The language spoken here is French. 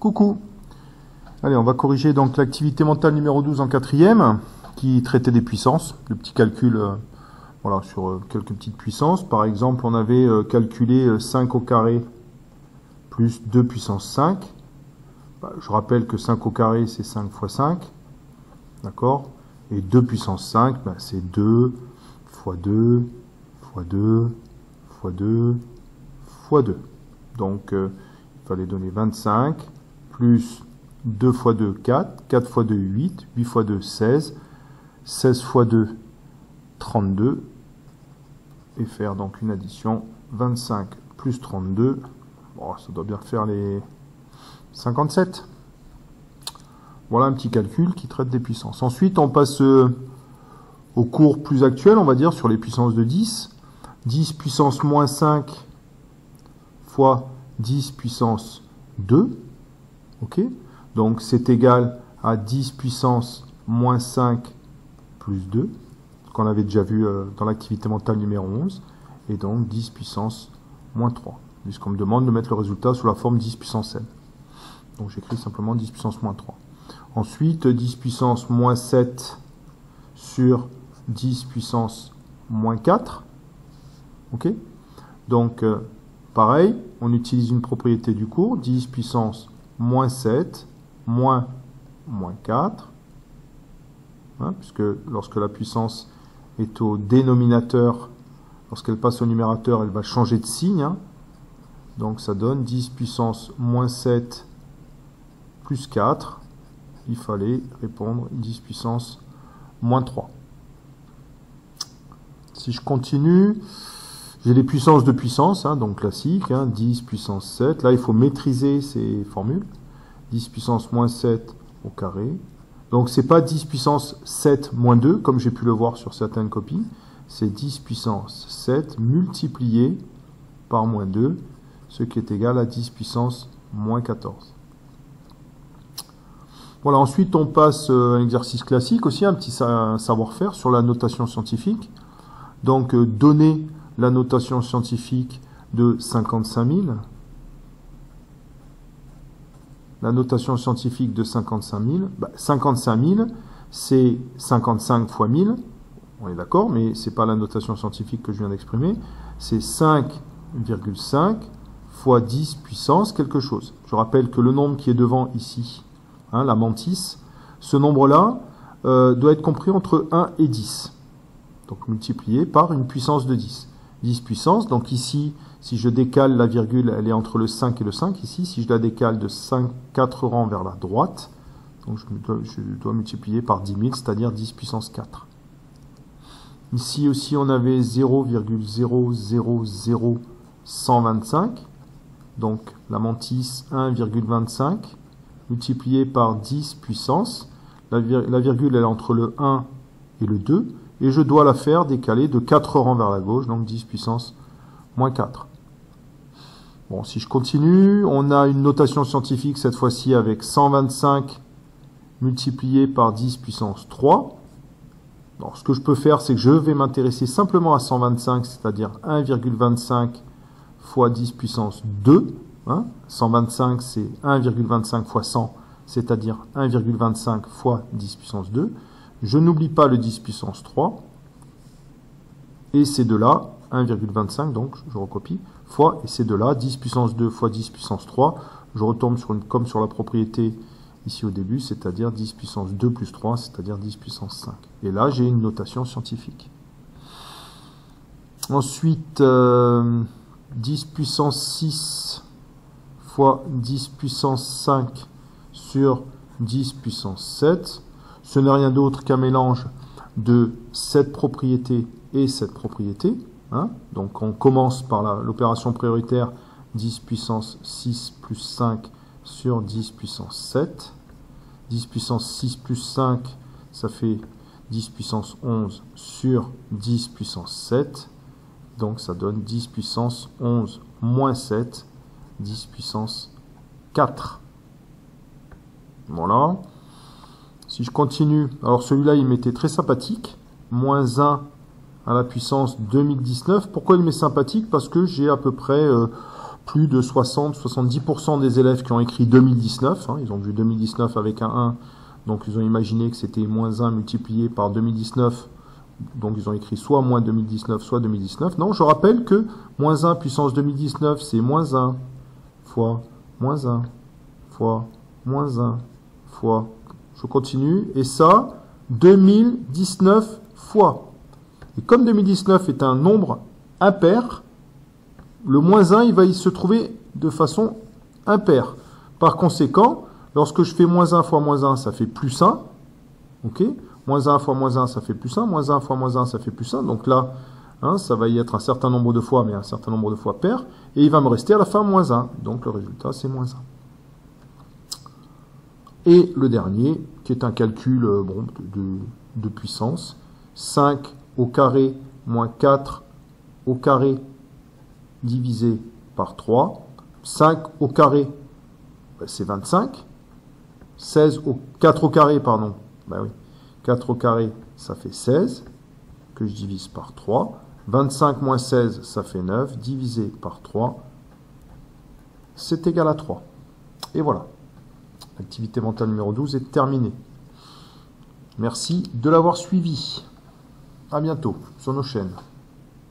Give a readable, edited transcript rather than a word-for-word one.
Coucou. Allez, on va corriger donc l'activité mentale numéro 12 en quatrième, qui traitait des puissances, le petit calcul voilà, sur quelques petites puissances. Par exemple, on avait calculé 5 au carré plus 2 puissance 5. Je rappelle que 5 au carré, c'est 5 fois 5. D'accord? Et 2 puissance 5, c'est 2 fois 2 fois 2 fois 2 fois 2. Donc, il fallait donner 25, plus 2 fois 2, 4, 4 fois 2, 8, 8 fois 2, 16, 16 fois 2, 32, et faire donc une addition, 25 plus 32, bon, ça doit bien faire les 57. Voilà un petit calcul qui traite des puissances. Ensuite, on passe au cours plus actuel, on va dire, sur les puissances de 10. 10 puissance moins 5 fois 10 puissance 2. Ok? Donc, c'est égal à 10 puissance moins 5 plus 2, qu'on avait déjà vu dans l'activité mentale numéro 11. Et donc, 10 puissance moins 3, puisqu'on me demande de mettre le résultat sous la forme 10 puissance n. Donc, j'écris simplement 10 puissance moins 3. Ensuite, 10 puissance moins 7 sur 10 puissance moins 4. Ok? Donc, pareil, on utilise une propriété du cours, 10 puissance moins 7 moins 4. Hein, puisque lorsque la puissance est au dénominateur, lorsqu'elle passe au numérateur, elle va changer de signe. Hein. Donc, ça donne 10 puissance moins 7 plus 4. Il fallait répondre 10 puissance moins 3. Si je continue, j'ai les puissances de puissance, hein, donc classique, hein, 10 puissance 7. Là, il faut maîtriser ces formules. 10 puissance moins 7 au carré. Donc, ce n'est pas 10 puissance 7 moins 2, comme j'ai pu le voir sur certaines copies. C'est 10 puissance 7 multiplié par moins 2, ce qui est égal à 10 puissance moins 14. Voilà, ensuite on passe à un exercice classique aussi, un petit savoir-faire sur la notation scientifique. Donc, donner la notation scientifique de 55 000. La notation scientifique de 55 000. 55 000, c'est 55 fois 1000. On est d'accord, mais ce n'est pas la notation scientifique que je viens d'exprimer. C'est 5,5 fois 10 puissance quelque chose. Je rappelle que le nombre qui est devant ici, hein, la mantis, ce nombre-là doit être compris entre 1 et 10. Donc multiplié par une puissance de 10. 10 puissance, donc ici, si je décale la virgule, elle est entre le 5 et le 5. Ici, si je la décale de 4 rangs vers la droite, donc je dois multiplier par 10 000, c'est-à-dire 10 puissance 4. Ici aussi, on avait 0,000125. Donc la mantis 1,25 multiplié par 10 puissance. La virgule, elle est entre le 1 et le 2. Et je dois la faire décaler de 4 rangs vers la gauche, donc 10 puissance moins 4. Bon, si je continue, on a une notation scientifique, cette fois-ci avec 125 multiplié par 10 puissance 3. Alors, ce que je peux faire, c'est que je vais m'intéresser simplement à 125, c'est-à-dire 1,25 fois 10 puissance 2. Hein. 125, c'est 1,25 fois 100, c'est-à-dire 1,25 fois 10 puissance 2. Je n'oublie pas le 10 puissance 3. Et c'est de là, 1,25, donc je recopie, fois, et c'est de là, 10 puissance 2 fois 10 puissance 3. Je retombe comme sur la propriété ici au début, c'est-à-dire 10 puissance 2 plus 3, c'est-à-dire 10 puissance 5. Et là, j'ai une notation scientifique. Ensuite, 10 puissance 6 fois 10 puissance 5 sur 10 puissance 7. Ce n'est rien d'autre qu'un mélange de cette propriété et cette propriété. Hein. Donc on commence par l'opération prioritaire 10 puissance 6 plus 5 sur 10 puissance 7. 10 puissance 6 plus 5, ça fait 10 puissance 11 sur 10 puissance 7. Donc ça donne 10 puissance 11 moins 7, 10 puissance 4. Voilà. Si je continue, alors celui-là, il m'était très sympathique. Moins 1 à la puissance 2019. Pourquoi il m'est sympathique? Parce que j'ai à peu près plus de 60-70% des élèves qui ont écrit 2019, hein, ils ont vu 2019 avec un 1, donc ils ont imaginé que c'était moins 1 multiplié par 2019, donc ils ont écrit soit moins 2019, soit 2019. Non, je rappelle que moins 1 puissance 2019, c'est moins 1 fois moins 1 fois moins 1 fois, je continue, et ça, 2019 fois. Et comme 2019 est un nombre impair, le moins 1, il va y se trouver de façon impaire. Par conséquent, lorsque je fais moins 1 fois moins 1, ça fait plus 1. Ok, moins 1 fois moins 1, ça fait plus 1. Moins 1 fois moins 1, ça fait plus 1. Donc là, hein, ça va y être un certain nombre de fois, mais un certain nombre de fois pair. Et il va me rester à la fin moins 1. Donc le résultat, c'est moins 1. Et le dernier, qui est un calcul bon, de puissance. 5 au carré moins 4 au carré divisé par 3. 5 au carré, ben c'est 25. 4 au carré, pardon. Ben oui. 4 au carré, ça fait 16, que je divise par 3. 25 moins 16, ça fait 9, divisé par 3, c'est égal à 3. Et voilà. L'activité mentale numéro 12 est terminée. Merci de l'avoir suivi. À bientôt sur nos chaînes.